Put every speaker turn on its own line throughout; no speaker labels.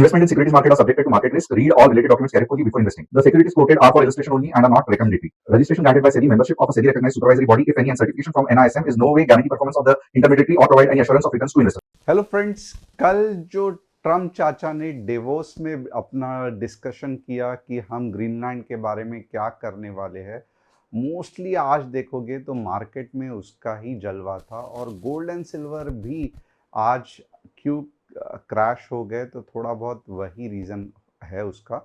Investment in securities market are subjected to market risk. Read all related documents carefully before investing. The securities quoted are for illustration only and are not recommendatory. Registration granted by SEBI. Membership of a SEBI recognized supervisory body, if any, and certification from NISM is no way guarantee performance of the intermediary or provide any assurance of returns to investors.
Hello friends, कल जो Trump चाचा ने DeVos में अपना discussion किया कि हम Greenland के बारे में क्या करने वाले हैं, मोस्टली आज देखोगे तो मार्केट में उसका ही जलवा था। और गोल्ड एंड सिल्वर भी आज क्यों क्रैश हो गए, तो थोड़ा बहुत वही रीज़न है उसका।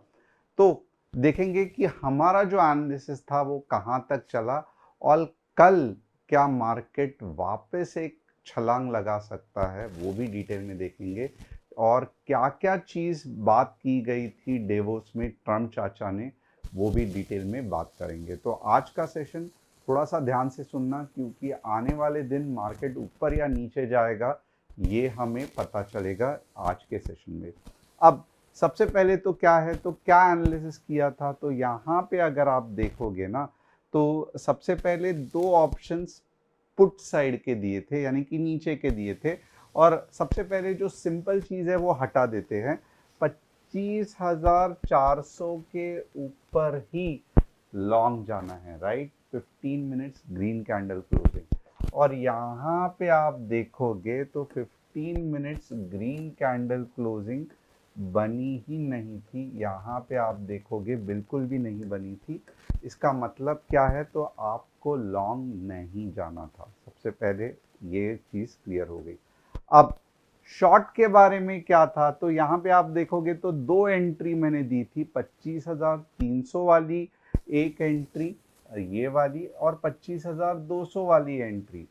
तो देखेंगे कि हमारा जो एनालिसिस था वो कहाँ तक चला और कल क्या मार्केट वापस एक छलांग लगा सकता है, वो भी डिटेल में देखेंगे। और क्या क्या चीज़ बात की गई थी डेवोस में ट्रम्प चाचा ने, वो भी डिटेल में बात करेंगे। तो आज का सेशन थोड़ा सा ध्यान से सुनना, क्योंकि आने वाले दिन मार्केट ऊपर या नीचे जाएगा ये हमें पता चलेगा आज के सेशन में। अब सबसे पहले तो क्या है, तो क्या एनालिसिस किया था, तो यहाँ पे अगर आप देखोगे ना, तो सबसे पहले दो ऑप्शंस पुट साइड के दिए थे, यानी कि नीचे के दिए थे। और सबसे पहले जो सिंपल चीज़ है वो हटा देते हैं। 25,400 के ऊपर ही लॉन्ग जाना है, right. 15 minutes green candle closing, और यहाँ पे आप देखोगे तो 15 मिनट्स ग्रीन कैंडल क्लोजिंग बनी ही नहीं थी। यहाँ पे आप देखोगे बिल्कुल भी नहीं बनी थी। इसका मतलब क्या है, तो आपको लॉन्ग नहीं जाना था। सबसे पहले ये चीज़ क्लियर हो गई। अब शॉर्ट के बारे में क्या था, तो यहाँ पे आप देखोगे तो दो एंट्री मैंने दी थी। 25,300 वाली एक एंट्री, ये वाली, और 25,200 वाली एंट्री,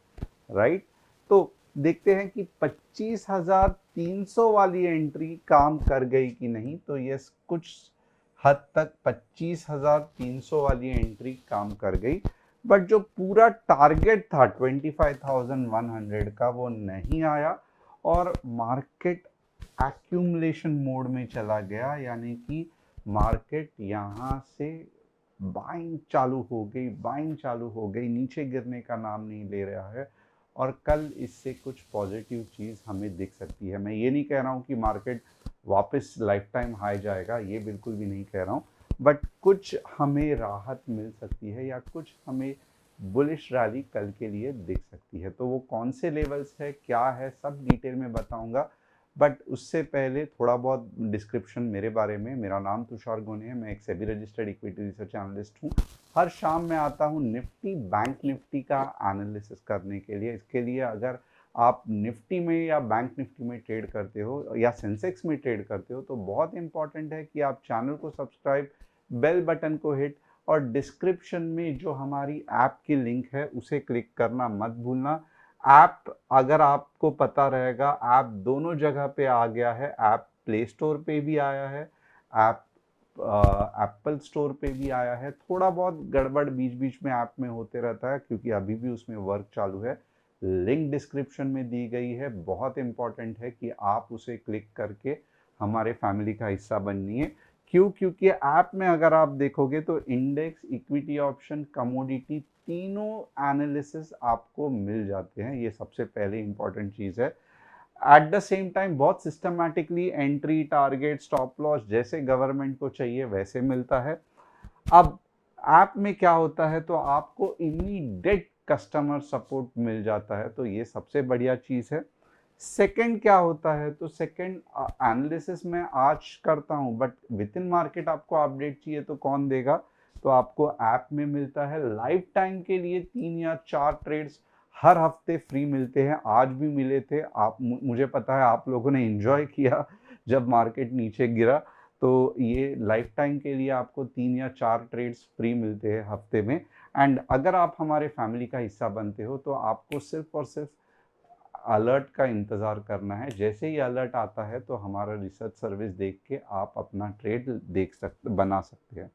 राइट। तो देखते हैं कि 25,300 वाली एंट्री काम कर गई कि नहीं। तो ये कुछ हद तक 25,300 वाली एंट्री काम कर गई, बट जो पूरा टारगेट था 25,100 का वो नहीं आया, और मार्केट एक्यूमुलेशन मोड में चला गया। यानी कि मार्केट यहाँ से बाइंग चालू हो गई, नीचे गिरने का नाम नहीं ले रहा है। और कल इससे कुछ पॉजिटिव चीज़ हमें दिख सकती है। मैं ये नहीं कह रहा हूँ कि मार्केट वापस लाइफ टाइम हाई जाएगा, ये बिल्कुल भी नहीं कह रहा हूँ, बट कुछ हमें राहत मिल सकती है या कुछ हमें बुलिश रैली कल के लिए दिख सकती है। तो वो कौन से लेवल्स है, क्या है, सब डिटेल में बताऊंगा। बट उससे पहले थोड़ा बहुत डिस्क्रिप्शन मेरे बारे में। मेरा नाम तुषार गोने है, मैं एक SEBI registered equity research analyst हूँ। हर शाम मैं आता हूँ निफ्टी बैंक निफ्टी का एनालिसिस करने के लिए। इसके लिए अगर आप निफ्टी में या बैंक निफ्टी में ट्रेड करते हो या सेंसेक्स में ट्रेड करते हो, तो बहुत इंपॉर्टेंट है कि आप चैनल को सब्सक्राइब, बेल बटन को हिट, और डिस्क्रिप्शन में जो हमारी ऐप की लिंक है उसे क्लिक करना मत भूलना। ऐप अगर आपको पता रहेगा, ऐप दोनों जगह पे आ गया है। ऐप प्ले स्टोर पे भी आया है, ऐप एप्पल स्टोर पे भी आया है। थोड़ा बहुत गड़बड़ बीच बीच में ऐप में होते रहता है, क्योंकि अभी भी उसमें वर्क चालू है। लिंक डिस्क्रिप्शन में दी गई है। बहुत इंपॉर्टेंट है कि आप उसे क्लिक करके हमारे फैमिली का हिस्सा बनिए। क्यों? क्योंकि ऐप में अगर आप देखोगे तो इंडेक्स, इक्विटी, ऑप्शन, कमोडिटी, तीनों एनालिसिस आपको मिल जाते हैं। ये सबसे पहले इंपॉर्टेंट चीज़ है। एट द सेम टाइम बहुत systematically entry, target, stop loss जैसे गवर्नमेंट को चाहिए वैसे मिलता है। अब ऐप में क्या होता है, तो आपको इमीडिएट कस्टमर सपोर्ट मिल जाता है, तो ये सबसे बढ़िया चीज़ है। सेकंड क्या होता है, तो सेकंड एनालिसिस मैं आज करता हूँ, बट विद इन मार्केट आपको अपडेट चाहिए तो कौन देगा, तो आपको ऐप में मिलता है। लाइफ टाइम के लिए 3 या 4 ट्रेड्स हर हफ्ते फ्री मिलते हैं। आज भी मिले थे। आप मुझे पता है आप लोगों ने एंजॉय किया जब मार्केट नीचे गिरा। तो ये लाइफ टाइम के लिए आपको 3 या 4 ट्रेड्स फ्री मिलते हैं हफ्ते में। एंड अगर आप हमारे फैमिली का हिस्सा बनते हो तो आपको सिर्फ और सिर्फ अलर्ट का इंतज़ार करना है। जैसे ही अलर्ट आता है तो हमारा रिसर्च सर्विस देख के आप अपना ट्रेड बना सकते हैं।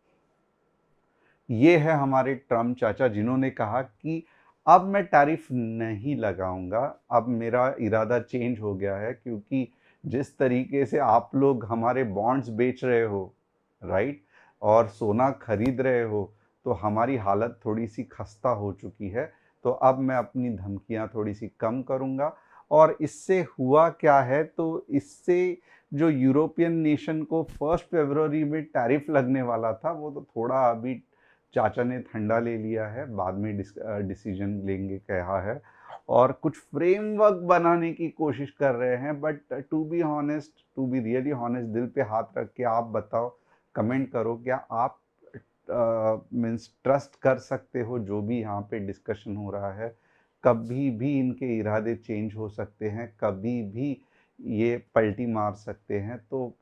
ये है हमारे ट्रम्प चाचा, जिन्होंने कहा कि अब मैं टैरिफ नहीं लगाऊंगा। अब मेरा इरादा चेंज हो गया है, क्योंकि जिस तरीके से आप लोग हमारे बॉन्ड्स बेच रहे हो, राइट, और सोना खरीद रहे हो, तो हमारी हालत थोड़ी सी खस्ता हो चुकी है। तो अब मैं अपनी धमकियां थोड़ी सी कम करूंगा। और इससे हुआ क्या है, तो इससे जो यूरोपियन नेशन को 1 फरवरी में टैरिफ लगने वाला था वो तो थोड़ा अभी चाचा ने ठंडा ले लिया है, बाद में डिसीजन लेंगे कहा है, और कुछ फ्रेमवर्क बनाने की कोशिश कर रहे हैं। But to be honest, to be really honest, दिल पे हाथ रख के आप बताओ, कमेंट करो, क्या आप मीन्स ट्रस्ट कर सकते हो जो भी यहाँ पे डिस्कशन हो रहा है? कभी भी इनके इरादे चेंज हो सकते हैं, कभी भी ये पलटी मार सकते हैं। तो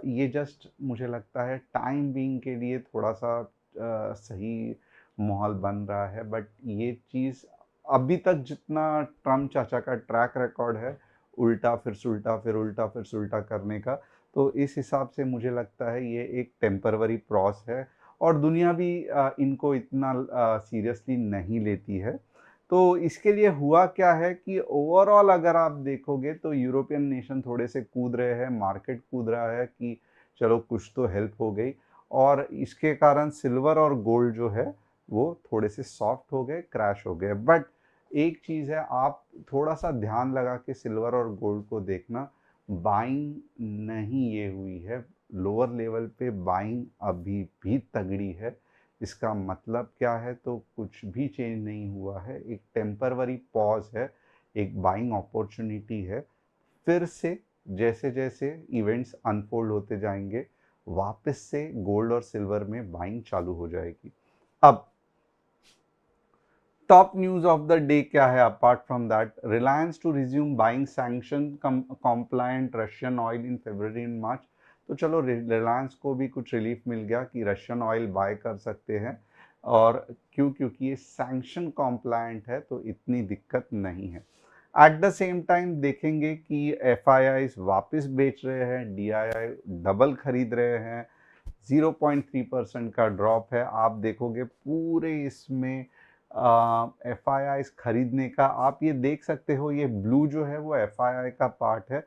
ये जस्ट मुझे लगता है टाइम बीइंग के लिए थोड़ा सा सही माहौल बन रहा है। बट ये चीज़ अभी तक जितना ट्रम्प चाचा का ट्रैक रिकॉर्ड है, उल्टा फिर सुल्टा फिर उल्टा फिर सुल्टा करने का, तो इस हिसाब से मुझे लगता है ये एक टेम्परवरी प्रॉस है, और दुनिया भी इनको इतना सीरियसली नहीं लेती है। तो इसके लिए हुआ क्या है कि ओवरऑल अगर आप देखोगे तो यूरोपियन नेशन थोड़े से कूद रहे हैं, मार्केट कूद रहा है कि चलो कुछ तो हेल्प हो गई, और इसके कारण सिल्वर और गोल्ड जो है वो थोड़े से सॉफ्ट हो गए, क्रैश हो गए। बट एक चीज़ है, आप थोड़ा सा ध्यान लगा के सिल्वर और गोल्ड को देखना, बाइंग नहीं ये हुई है, लोअर लेवल पे बाइंग अभी भी तगड़ी है। इसका मतलब क्या है? तो कुछ भी चेंज नहीं हुआ है, एक टेम्परवरी पॉज है, एक बाइंग अपॉर्चुनिटी है। फिर से जैसे जैसे इवेंट्स अनफोल्ड होते जाएंगे, वापस से गोल्ड और सिल्वर में बाइंग चालू हो जाएगी। अब top news of the day क्या है apart from that? Reliance to resume buying sanction compliant Russian oil in February and March. तो चलो रिलायंस को भी कुछ रिलीफ मिल गया कि रशियन ऑयल बाय कर सकते हैं, और क्योंकि ये सैंक्शन कॉम्प्लायंट है तो इतनी दिक्कत नहीं है। एट द सेम टाइम देखेंगे कि एफ वापस बेच रहे हैं, DII डबल खरीद रहे हैं, 0.3% का ड्रॉप है। आप देखोगे पूरे इसमें एफ खरीदने का, आप ये देख सकते हो, ये ब्लू जो है वो एफ का पार्ट है।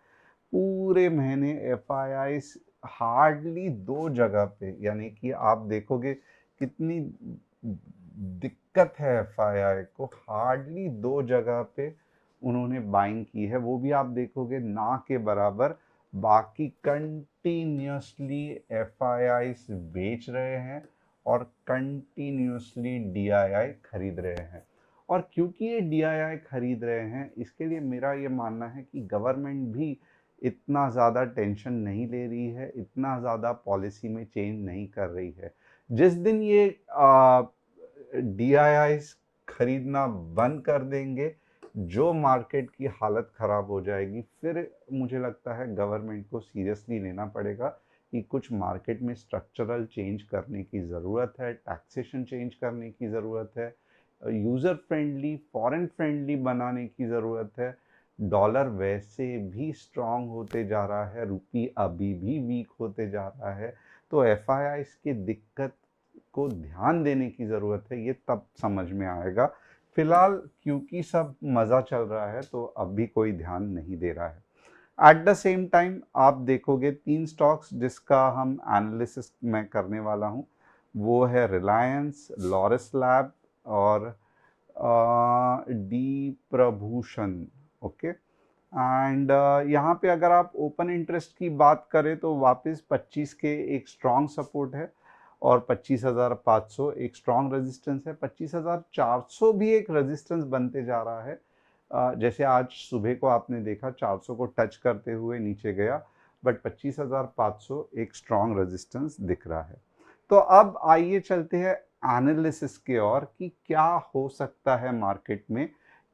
पूरे महीने एफ हार्डली 2 जगह पे, यानी कि आप देखोगे कितनी दिक्कत है एफ को, हार्डली 2 जगह पे उन्होंने बाइंग की है, वो भी आप देखोगे ना के बराबर। बाकी कंटिन्यूसली एफ बेच रहे हैं और कंटिन्यूसली DII खरीद रहे हैं। और क्योंकि ये DII खरीद रहे हैं, इसके लिए मेरा ये मानना है कि गवर्नमेंट भी इतना ज़्यादा टेंशन नहीं ले रही है, इतना ज़्यादा पॉलिसी में चेंज नहीं कर रही है। जिस दिन ये DII खरीदना बंद कर देंगे, जो मार्केट की हालत ख़राब हो जाएगी, फिर मुझे लगता है गवर्नमेंट को सीरियसली लेना पड़ेगा कि कुछ मार्केट में स्ट्रक्चरल चेंज करने की ज़रूरत है, टैक्सेशन चेंज करने की ज़रूरत है, यूज़र फ्रेंडली, फॉरेन फ्रेंडली बनाने की ज़रूरत है। डॉलर वैसे भी स्ट्रांग होते जा रहा है, रुपी अभी भी वीक होते जा रहा है, तो FII की दिक्कत को ध्यान देने की ज़रूरत है, ये तब समझ में आएगा। फिलहाल क्योंकि सब मज़ा चल रहा है तो अभी कोई ध्यान नहीं दे रहा है। एट द सेम टाइम आप देखोगे 3 स्टॉक्स जिसका हम एनालिसिस मैं करने वाला हूँ, वो है रिलायंस, लॉरस लैब और डी प्रभूषण। ओके, एंड यहाँ पे अगर आप ओपन इंटरेस्ट की बात करें तो वापस 25 के एक स्ट्रॉन्ग सपोर्ट है, और 25,500 एक स्ट्रॉन्ग रेजिस्टेंस है। 25,400 भी एक रेजिस्टेंस बनते जा रहा है। जैसे आज सुबह को आपने देखा 400 को टच करते हुए नीचे गया, बट 25,500 एक स्ट्रॉन्ग रेजिस्टेंस दिख रहा है। तो अब आइए चलते हैं एनालिसिस के ओर कि क्या हो सकता है मार्केट में।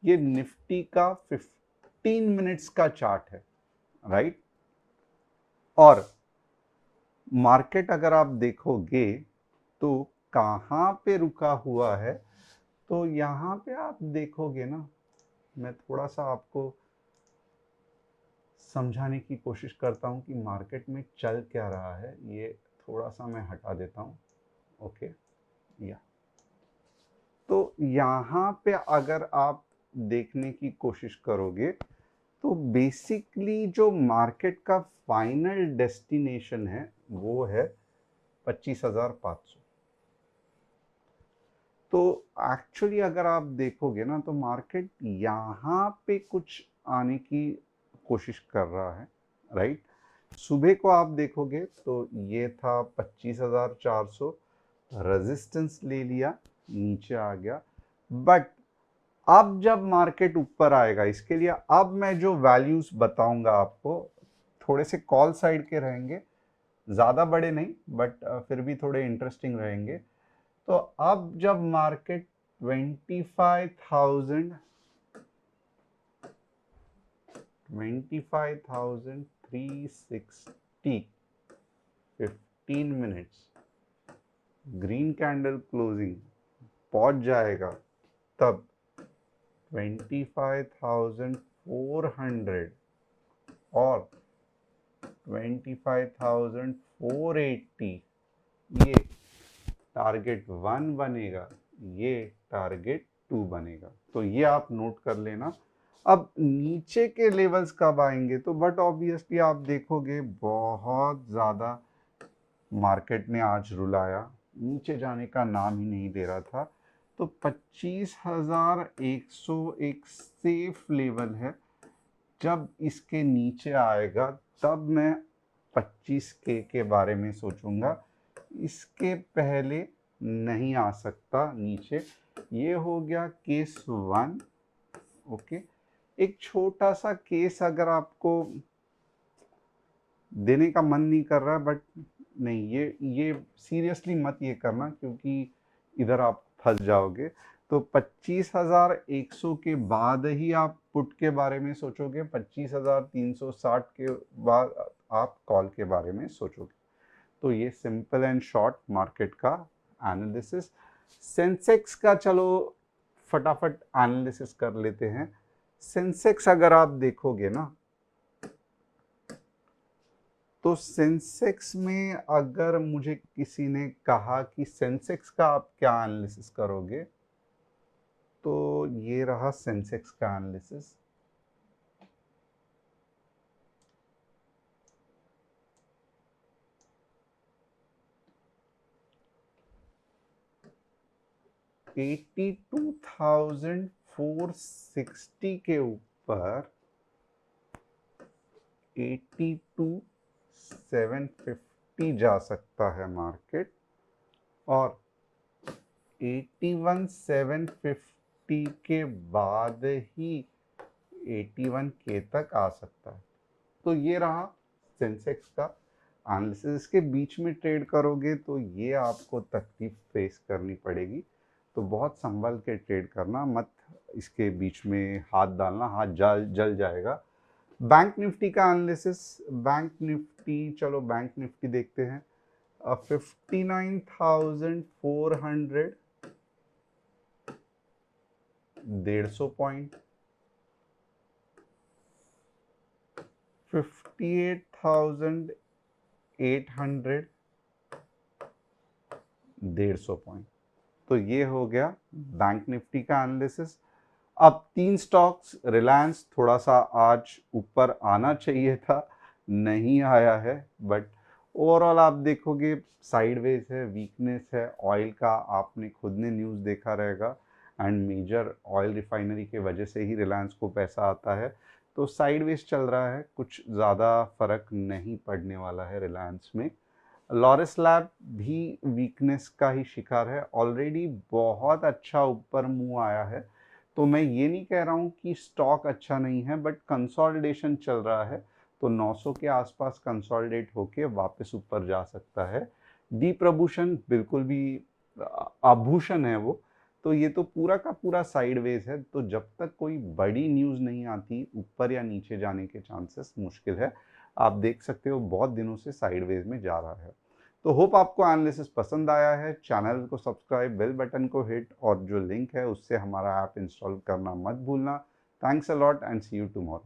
ये निफ्टी का 15 मिनट्स का चार्ट है, राइट? और मार्केट अगर आप देखोगे तो कहाँ पे रुका हुआ है, तो यहाँ पे आप देखोगे ना, मैं थोड़ा सा आपको समझाने की कोशिश करता हूँ कि मार्केट में चल क्या रहा है। ये थोड़ा सा मैं हटा देता हूँ। ओके, या तो यहाँ पे अगर आप देखने की कोशिश करोगे तो बेसिकली जो मार्केट का फाइनल डेस्टिनेशन है वो है 25,500। तो एक्चुअली अगर आप देखोगे ना तो मार्केट यहाँ पे कुछ आने की कोशिश कर रहा है, राइट? सुबह को आप देखोगे तो ये था 25,400, रेजिस्टेंस ले लिया, नीचे आ गया। बट अब जब मार्केट ऊपर आएगा, इसके लिए अब मैं जो वैल्यूज बताऊंगा आपको थोड़े से कॉल साइड के रहेंगे, ज़्यादा बड़े नहीं बट फिर भी थोड़े इंटरेस्टिंग रहेंगे। तो अब जब market 25,360 15 minutes green candle closing पहुंच जाएगा, तब 25,400 और 25,480 ये टारगेट 1 बनेगा, ये टारगेट 2 बनेगा। तो ये आप नोट कर लेना। अब नीचे के लेवल्स कब आएंगे, तो बट ऑब्वियसली आप देखोगे बहुत ज़्यादा मार्केट ने आज रुलाया, नीचे जाने का नाम ही नहीं दे रहा था। तो 25,100 एक सेफ लेवल है। जब इसके नीचे आएगा तब मैं 25K के बारे में सोचूंगा, इसके पहले नहीं आ सकता नीचे। ये हो गया केस 1। ओके, एक छोटा सा केस अगर आपको देने का मन नहीं कर रहा, बट नहीं, ये सीरियसली मत ये करना, क्योंकि इधर आप फंस जाओगे। तो 25,100 के बाद ही आप पुट के बारे में सोचोगे, 25,360 के बाद आप कॉल के बारे में सोचोगे। तो ये सिंपल एंड शॉर्ट मार्केट का एनालिसिस। सेंसेक्स का चलो फटाफट एनालिसिस कर लेते हैं। सेंसेक्स अगर आप देखोगे ना, तो सेंसेक्स में अगर मुझे किसी ने कहा कि सेंसेक्स का आप क्या एनालिसिस करोगे, तो ये रहा सेंसेक्स का एनालिसिस। $82,460 के ऊपर 82,750 जा सकता है मार्केट, और 81,750 के बाद ही 81K तक आ सकता है। तो ये रहा सेंसेक्स का एनालिसिस। इसके बीच में ट्रेड करोगे तो ये आपको तकलीफ फेस करनी पड़ेगी। तो बहुत संभल के ट्रेड करना, मत इसके बीच में हाथ डालना, हाथ जल जाएगा। बैंक निफ्टी का एनालिसिस, बैंक निफ्टी, चलो बैंक निफ्टी देखते हैं। 59,400 150 पॉइंट, 58,800 150 पॉइंट। तो ये हो गया बैंक निफ्टी का एनालिसिस। अब 3 स्टॉक्स, रिलायंस थोड़ा सा आज ऊपर आना चाहिए था, नहीं आया है, बट ओवरऑल आप देखोगे साइडवेज है, वीकनेस है। ऑयल का आपने खुद ने न्यूज़ देखा रहेगा, एंड मेजर ऑयल रिफाइनरी के वजह से ही रिलायंस को पैसा आता है। तो साइडवेज चल रहा है, कुछ ज़्यादा फर्क नहीं पड़ने वाला है रिलायंस में। लॉरस लैब भी वीकनेस का ही शिकार है, ऑलरेडी बहुत अच्छा ऊपर मूव आया है। तो मैं ये नहीं कह रहा हूँ कि स्टॉक अच्छा नहीं है, बट कंसोलिडेशन चल रहा है। तो 900 के आसपास कंसोलिडेट होके वापस ऊपर जा सकता है। डी प्रभूषण बिल्कुल भी आभूषण है वो। तो ये तो पूरा का पूरा साइडवेज है। तो जब तक कोई बड़ी न्यूज़ नहीं आती, ऊपर या नीचे जाने के चांसेस मुश्किल है। आप देख सकते हो बहुत दिनों से साइडवेज में जा रहा है। तो होप आपको एनालिसिस पसंद आया है। चैनल को सब्सक्राइब, बेल बटन को हिट, और जो लिंक है उससे हमारा ऐप इंस्टॉल करना मत भूलना। Thanks a lot and see you tomorrow.